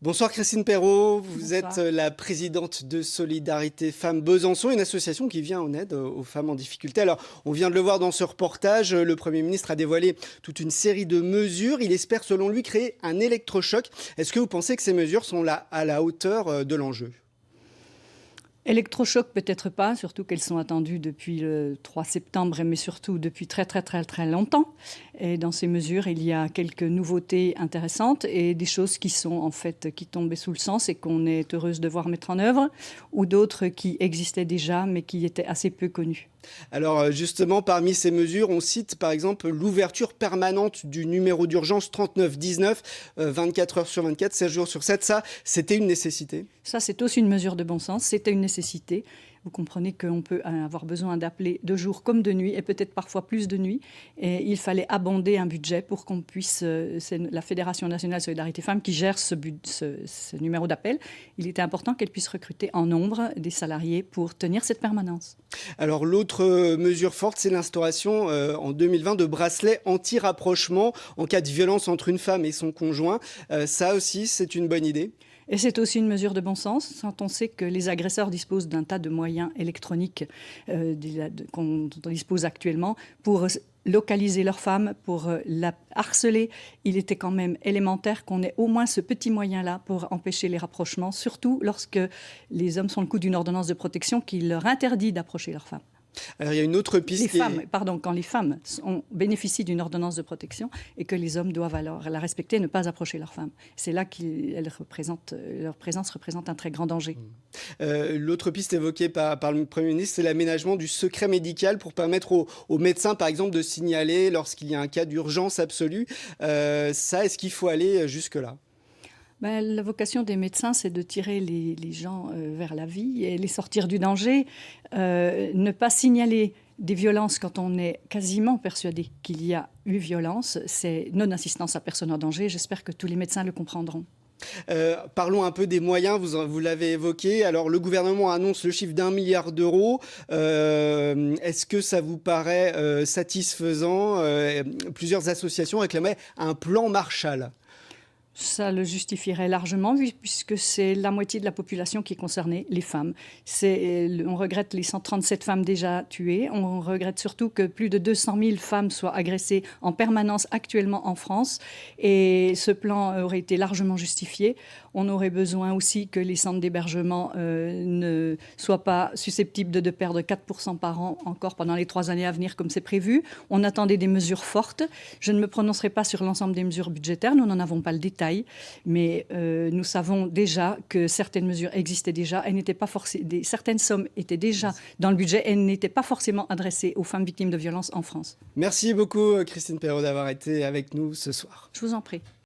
Bonsoir Christine Perrault, vous Bonsoir. êtes la présidente de Solidarité Femmes Besançon, une association qui vient en aide aux femmes en difficulté. Alors, on vient de le voir dans ce reportage, le Premier ministre a dévoilé toute une série de mesures. Il espère, selon lui, créer un électrochoc. Est-ce que vous pensez que ces mesures sont là à la hauteur de l'enjeu ? Électrochoc, peut-être pas, surtout qu'elles sont attendues depuis le 3 septembre, mais surtout depuis très longtemps. Et dans ces mesures, il y a quelques nouveautés intéressantes et des choses qui sont en fait qui tombaient sous le sens et qu'on est heureuse de voir mettre en œuvre, ou d'autres qui existaient déjà mais qui étaient assez peu connues. Alors justement, parmi ces mesures, on cite par exemple l'ouverture permanente du numéro d'urgence 3919, 24 heures sur 24, 7 jours sur 7. Ça, c'était une nécessité. Ça, c'est aussi une mesure de bon sens. C'était une nécessité. Vous comprenez qu'on peut avoir besoin d'appeler de jour comme de nuit, et peut-être parfois plus de nuit. Et il fallait abonder un budget pour qu'on puisse... c'est la Fédération nationale Solidarité Femmes qui gère ce numéro d'appel. Il était important qu'elle puisse recruter en nombre des salariés pour tenir cette permanence. Alors l'autre mesure forte, c'est l'instauration en 2020 de bracelets anti-rapprochement en cas de violence entre une femme et son conjoint. Ça aussi, c'est une bonne idée. Et c'est aussi une mesure de bon sens, quand on sait que les agresseurs disposent d'un tas de moyens électroniques dont on dispose actuellement pour localiser leur femme, pour la harceler. Il était quand même élémentaire qu'on ait au moins ce petit moyen-là pour empêcher les rapprochements, surtout lorsque les hommes sont le coup d'une ordonnance de protection qui leur interdit d'approcher leur femme. Alors il y a une autre piste. Quand les femmes bénéficient d'une ordonnance de protection et que les hommes doivent alors la respecter, ne pas approcher leur femme. C'est là leur présence représente un très grand danger. L'autre piste évoquée par le Premier ministre, c'est l'aménagement du secret médical pour permettre aux médecins, par exemple, de signaler lorsqu'il y a un cas d'urgence absolue. Ça, est-ce qu'il faut aller jusque-là ? La vocation des médecins, c'est de tirer les gens vers la vie et les sortir du danger. Ne pas signaler des violences quand on est quasiment persuadé qu'il y a eu violence, c'est non-assistance à personne en danger. J'espère que tous les médecins le comprendront. Parlons un peu des moyens, vous l'avez évoqué. Alors le gouvernement annonce le chiffre d'1 milliard d'euros. Est-ce que ça vous paraît satisfaisant ? Plusieurs associations réclamaient un plan Marshall. Ça le justifierait largement, puisque c'est la moitié de la population qui est concernée, les femmes. On regrette les 137 femmes déjà tuées. On regrette surtout que plus de 200 000 femmes soient agressées en permanence actuellement en France. Et ce plan aurait été largement justifié. On aurait besoin aussi que les centres d'hébergement ne soient pas susceptibles de perdre 4% par an encore pendant les 3 années à venir, comme c'est prévu. On attendait des mesures fortes. Je ne me prononcerai pas sur l'ensemble des mesures budgétaires. Nous n'en avons pas le détail. Mais nous savons déjà que certaines mesures existaient déjà. Certaines sommes étaient déjà dans le budget. Elles n'étaient pas forcément adressées aux femmes victimes de violences en France. Merci beaucoup Christine Perrault d'avoir été avec nous ce soir. Je vous en prie.